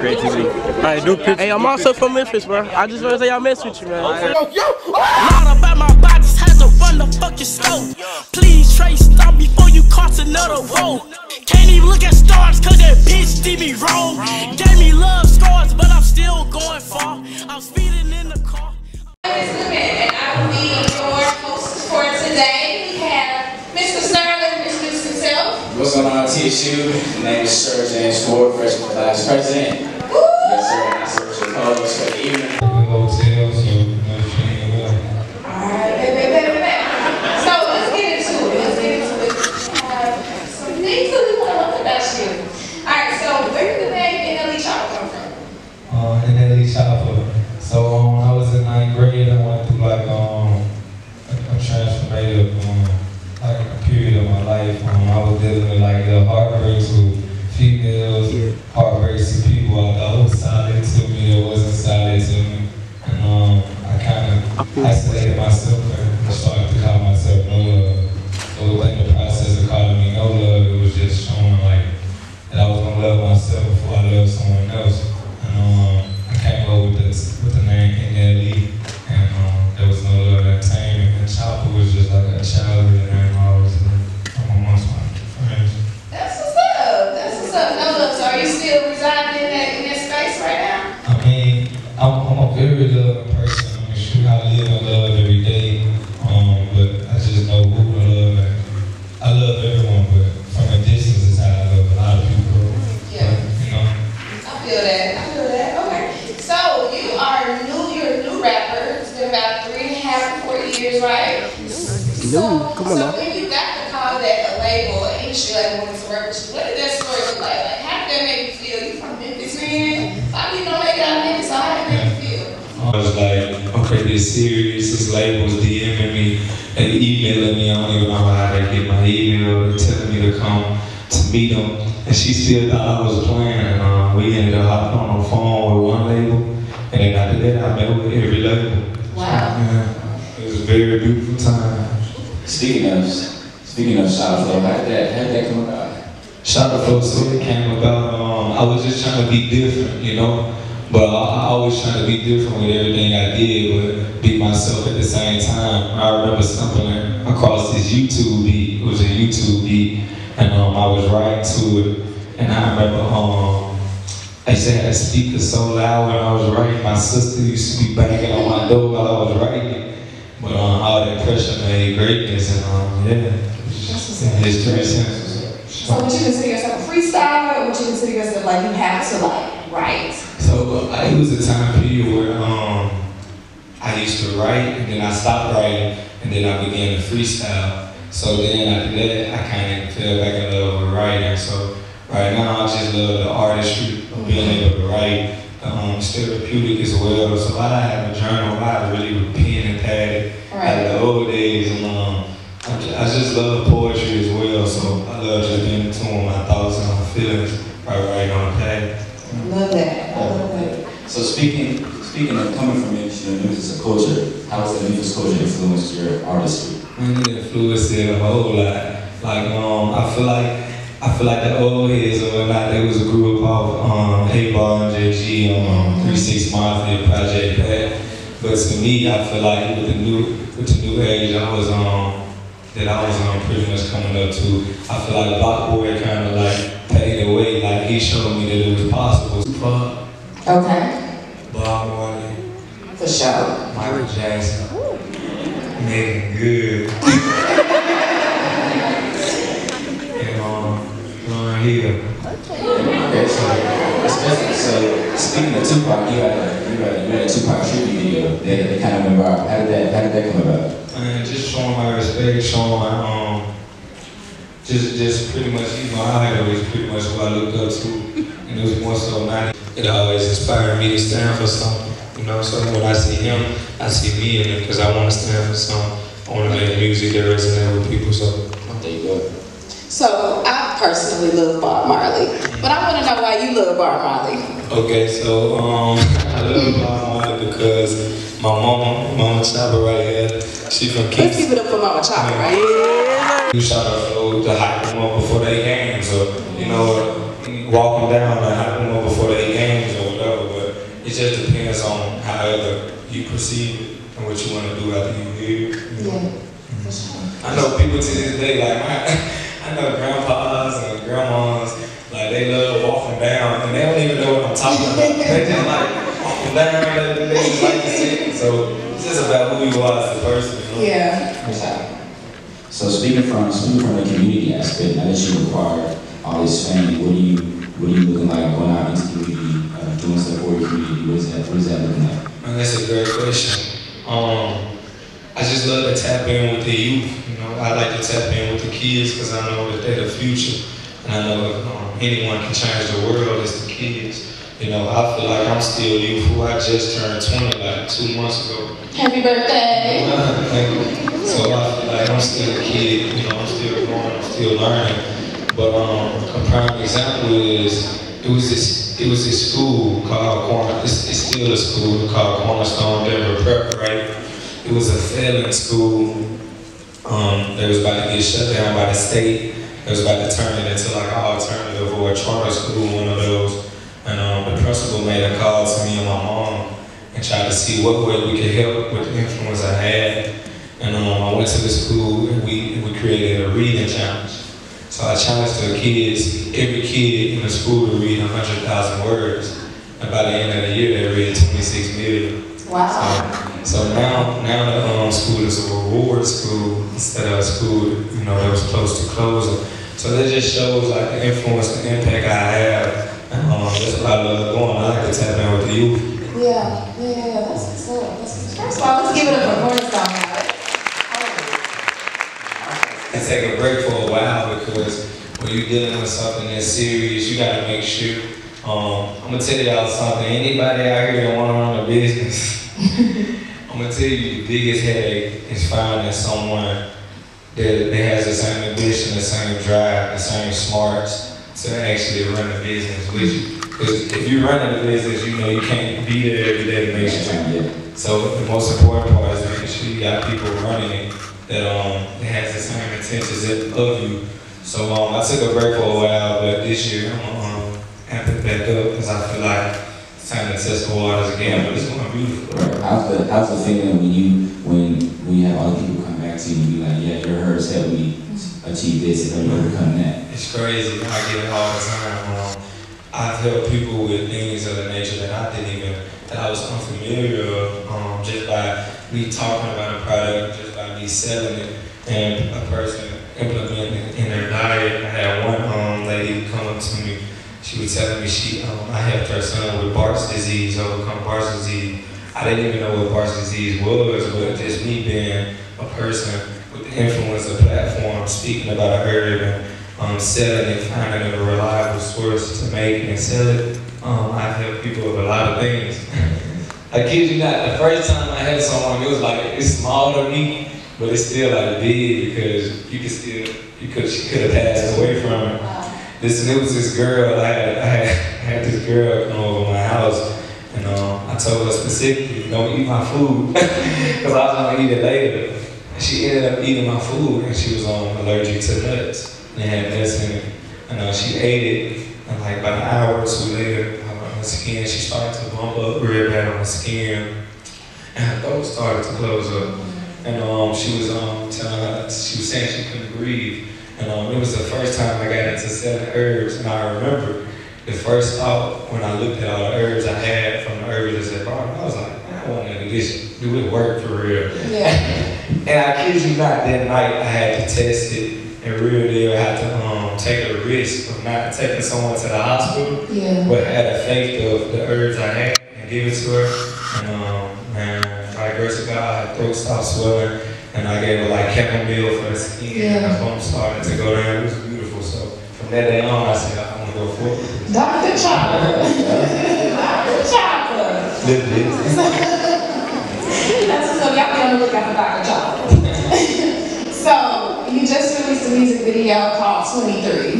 creativity. Alright, do pictures. Hey, I'm also from Memphis, bro. I just want to say I mess with you, man. Not about my body, just had to run the fucking scope. Please trace stop before you cross another road. Can't even look at stars cause that bitch did me wrong. Gave me love scars, but I'm still going far. I'm speeding in the car. And I will be your host for today. We have Mr. Sterling, introduce himself. What's going on, TSU? My name is Sir James Ford, freshman class president. Yes, sir. And I serve your co-host for the evening. So let's get into it. Some things that we want to look about you. Alright, so where did the name NLE Choppa come from? NLE Choppa. So I was in 9th grade. I went through like a transformative like a period of my life. I was dealing with like the heartbreaks with females, heartbreaks to people I thought was solid to me, it wasn't solid to me. And I kind of isolated myself and started to call myself no love. So within the process of calling me no love, it was just showing like that I was gonna love myself before I loved someone else. And I came up with the name NLE, and there was no love entertainment. And Choppa was just like a childhood name I always loved amongst my friends. That's what's up. That's what's up. No love. So are you still residing in that space right now? I mean, I'm a very loving person. I mean, shoot, I live in love every day. But I just know who to love. And I love everyone, but from a distance is how I love a lot of people. Yeah. You know? I feel that. I feel that. Okay. So you're a new rapper. It's been about 3.5 to 4 years, right? Come on now. So when you got to call that a label, an industry label, when it's a record, what did that story look like? Like, how did that make you feel? You from Memphis, man? A lot of people don't make it out of Memphis, so how did that make you feel? I was like, okay, this serious, this label's DMing me, they emailing me, I don't even know how they get my email, they're telling me to come to meet them, and she still thought I was playing, and we ended up hopping on the phone with one label, and then after that I met with every label. Wow. Yeah, it was a very beautiful time. Speaking of Shot Flow, how did that come about? Shot Flow came about, I was just trying to be different, you know? But I always trying to be different with everything I did, but be myself at the same time. I remember stumbling across this YouTube beat. It was a YouTube beat, and I was writing to it. And I remember I used to have that speaker so loud when I was writing. My sister used to be banging on my door while I was writing it. But all that pressure made greatness, and yeah, history since. So would you consider yourself a freestyler, or would you consider yourself like you have to like write? So it was a time period where I used to write, and then I stopped writing, and then I began to freestyle. So then after that, I kind of fell back in love with writing. So right now, I just love the artistry of being able to write. It's therapeutic as well. So I have a journal, I really with pen and pad like the old days. And I just love poetry as well. So I love just being in tune with my thoughts and my feelings by writing on the pad. Love that. I love that. So speaking of coming from Memphis, Memphis culture, how has the Memphis culture influenced your artistry? It influenced it a whole lot. Like I feel like the old heads or whatnot, they was a group of A-Ball and JG, 3-6 Mafia, Project Pat. But to me, I feel like with the new age I was pretty much coming up to, I feel like Block Boy kind of like paved the way. Like he showed me that it was possible. Tupac. Okay. Bob Marley. For sure. Michael Jackson. Making good. Here. Okay, so speaking of Tupac, you had a Tupac tribute video that kind of went viral. How did that come about? Just showing my respect, showing my just pretty much, you know, I was pretty much what I looked up to, and it was more so not. It always inspired me to stand for something, you know. So when I see him, I see me in it because I want to stand for something. I want to make music that resonates with people. So there you go. So I personally love Bob Marley, but I want to know why you love Bob Marley. Okay, so I love Bob Marley because my Mama Choppa right here, she from Kingston. Let's give it up for Mama Choppa, right? You shot her flow to hype them up before they games, or you know, walking down and hype them up before they games. however you perceive it and what you want to do after you hear it. Yeah, for sure. I know people to this day, like I know grandpas and grandmas, like they love walking down and they don't even know what I'm talking about. They just like walking down, they just like to sit. So it's just about who you are as a person. You know? Yeah, for sure. So speaking from the community aspect, now that you acquired all this fame, what are you looking like going out into the community, doing stuff for your community? What is that looking like? Man, that's a great question. I just love to tap in with the youth. You know, I like to tap in with the kids because I know that they're the future, and I know if anyone can change the world, it's the kids. You know, I feel like I'm still youthful. I just turned 20 like 2 months ago. Happy birthday! So I feel like I'm still a kid. You know, I'm still growing. I'm still learning. But a prime example is it was this school called it's still a school called Cornerstone Denver Prep, right? It was a failing school. They was about to get shut down by the state. They was about to turn it into like an alternative or a charter school, one of those. And the principal made a call to me and my mom and tried to see what way we could help with the influence I had. And I went to the school and we created a reading challenge. So I challenged the kids, every kid in the school to read 100,000 words. And by the end of the year, they read 26 million. Wow. So now the school is a reward school instead of a school, you know, that was close to closing. So that just shows like the influence, the impact I have. That's what I love doing. I like to tap in with the youth. Yeah. That's what's up. First of all, let's give it up for Cornerstone now. And take a break for a while because when you're dealing with something that's serious, you gotta make sure. I'm gonna tell y'all something. Anybody out here that wanna run a business, I'm gonna tell you the biggest headache is finding someone that has the same ambition, the same drive, the same smarts to actually run a business with you. Because if you're running a business, you know you can't be there every day to make sure. So the most important part is making sure you got people running it that has the same intentions of you. So I took a break for a while, but this year I'm amp it back up because I feel like it's time to test the waters again. But it's going beautiful. Right. How's the feeling when you have other people come back to you and be like, yeah, your hers helped me achieve this and overcome that? It's crazy. I get it all the time. I've helped people with things of the nature that I was unfamiliar of, just by me talking about a product, just by me selling it, and a person implementing it in their diet. I had one lady come up to me. She was telling me I helped her son with Bart's disease, overcome Bart's disease. I didn't even know what Bart's disease was, but just me being a person with the influence of platform, speaking about a herb and selling it, finding a reliable source to make and sell it. I've helped people with a lot of things. I kid you not, the first time I had someone, it was like, it's small to me, but it's still like big because she could have passed away from it. It was this girl, I had this girl come over my house, and I told her specifically, don't eat my food, because I was gonna eat it later. And she ended up eating my food, and she was allergic to nuts. And it had nuts in it. And she ate it, and like about an hour or two later, her skin, she started to bump up real bad on her skin, and her throat started to close up. And she was telling her, she was saying she couldn't breathe. And it was the first time I got into selling herbs, and I remember the first thought when I looked at all the herbs I had from the herbalist that brought them, I was like, I want to do it work for real. Yeah. And I kid you not, that night I had to test it. And real deal, I had to take a risk of not taking someone to the hospital, but had a faith of the herbs I had and give it to her. And by the grace of God, her throat stopped swelling, and I gave her like chamomile for the skin, and her bump started to go down. It was beautiful. So from that day on, I said, I'm gonna go forward. Dr. Choppa. Dr. Choppa. Live business. That's what's up. Y'all be on the lookout for Dr. Choppa. So, you just released a music video called 23,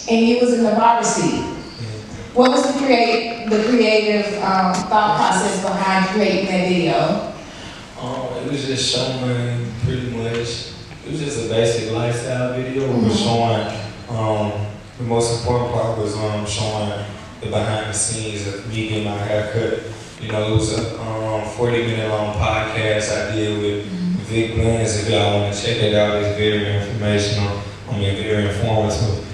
and you was in the barber seat. What was the creative thought process behind creating that video? It was just showing pretty much, it was just a basic lifestyle video. It was showing, the most important part was showing the behind the scenes of me getting my hair cut You know, it was a 40-minute long podcast I did with Vic Blends. If y'all want to check it out, it's very informational. I mean, very informative.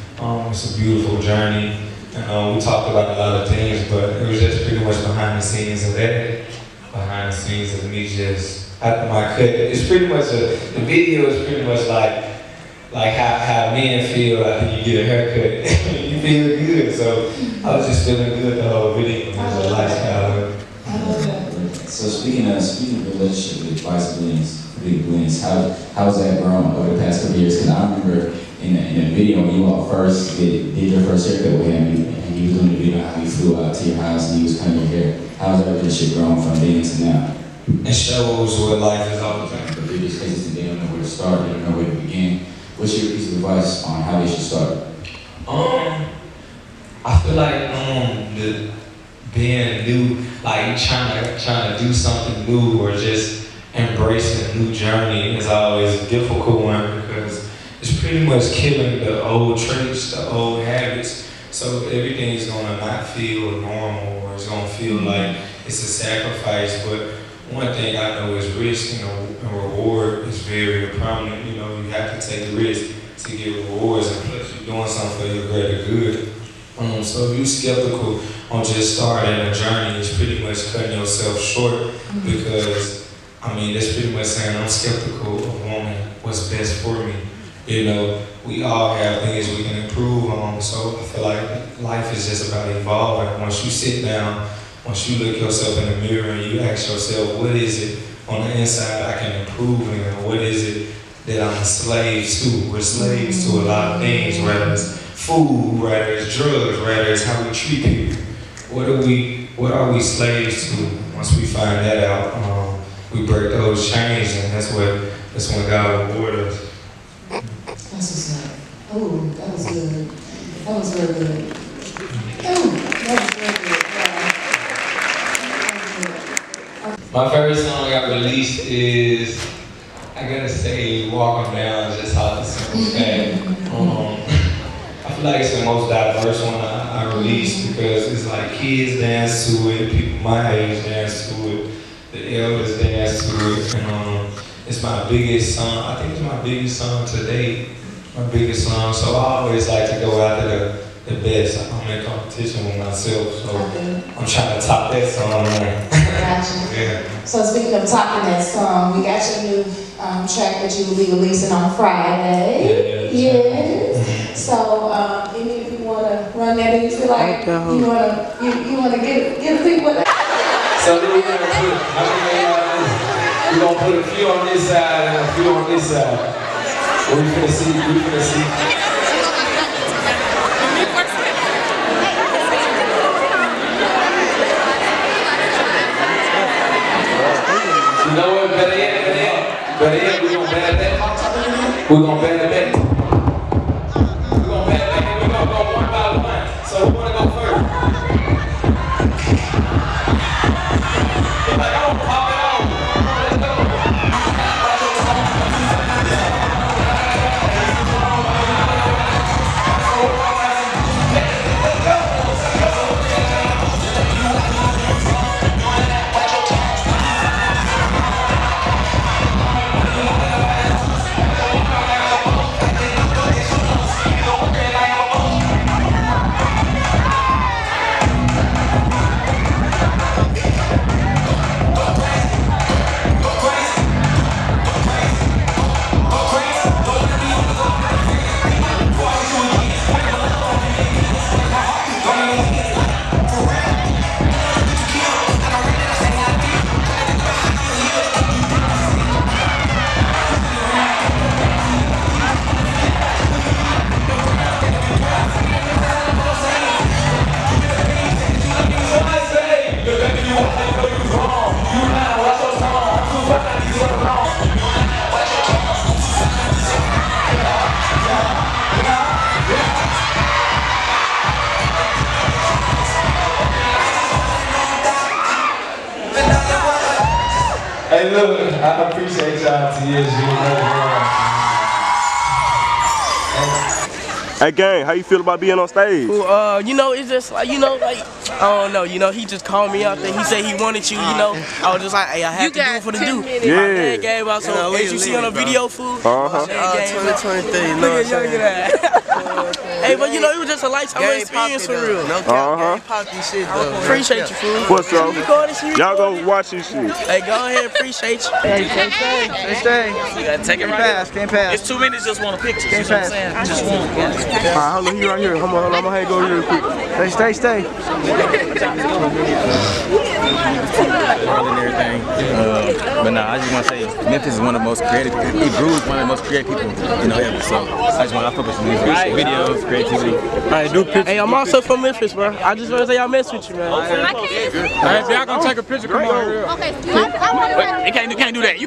It's a beautiful journey. We talked about a lot of things, but it was just pretty much behind the scenes of that. Behind the scenes of me just after my cut. It's pretty much the video is pretty much like how men feel after you get a haircut. You feel good. So I was just feeling good the whole video. It was a lifestyle. So speaking of relationship with Vice Big Blends, how's that grown over the past couple of years? Because I remember in the video when you all first did your first haircut with him, and you was doing the video how he flew out to your house and he was cutting your hair. How's that relationship grown from then to now? It shows what life is all about. The biggest cases they don't know where to start, they don't know where to begin. What's your piece of advice on how they should start? I feel like being new, like trying to do something new or just embracing a new journey is always a difficult one because it's pretty much killing the old traits, the old habits. So everything's gonna not feel normal or it's gonna feel like it's a sacrifice. But one thing I know is risk and reward is very prominent. You know, you have to take risk to get rewards, and plus you're doing something for your greater good. So if you're skeptical on just starting a journey, it's pretty much cutting yourself short because, I mean, that's pretty much saying I'm skeptical of wanting what's best for me. You know, we all have things we can improve on, so I feel like life is just about evolving. Once you sit down, once you look yourself in the mirror and you ask yourself, what is it on the inside I can improve in, and what is it that I'm a slave to? We're slaves to a lot of things, whether it's food, whether it's drugs, whether it's how we treat people. What are we slaves to? Once we find that out, we break those chains, and that's when God will reward us. That's what's up. Oh, that was good. That was real good. Oh, that was real good. Yeah. My first song I released is, I gotta say, Walk 'Em Down, just how the simple fact. I feel like it's the most diverse one I released because it's like kids dance to it, people my age dance to it, the elders dance to it, and it's my biggest song. I think it's my biggest song to date, my biggest song. So I always like to go after the best. I'm in competition with myself, so I'm trying to top that song. Gotcha. Yeah. So speaking of topping that song, we got your new track that you will be releasing on Friday. Yes. So any of you want to run that? Do you feel like you want to get a people with that? So then we're gonna put a few on this side and a few on this side. What we finna see? You know what? Better yet, we're gonna band that. We're gonna band that. We're gonna band that. We're gonna go one by one. So we wanna go first. Like, I don't pop it on. Let's go. Hey, look, I appreciate y'all to years. Hey, gang, how you feel about being on stage? Well, you know, it's just like, you know, like, I don't know, you know, he just called me out there. He said he wanted you, you know. I was just like, hey, I have to do it for the do. Yeah. My dad gave out, so as you see on the video, fool. 2023, look at that. Hey, but you know, it was just a lifetime experience for real. No cap, pop this shit though. Appreciate you, fool. What's up? Y'all go Go watch this shit. Hey, go ahead, appreciate you. Hey, can't stay. You gotta take it right. Can't pass. It's 2 minutes, just want a picture. Can't pass. Just one. Alright, hold on, he right here. Hold on, I'm gonna go real quick. Stay. And everything. But nah, I just want to say Memphis is one of the most creative. It grew as one of the most creative people, you know, ever. So I just want to focus on music, videos, creativity. Alright, do pictures. Hey, I'm also from Memphis, bro. I just want to say I mess with you, man. I can't. Hey, if y'all gonna take a picture, come on. Okay, I want to. You can't do that.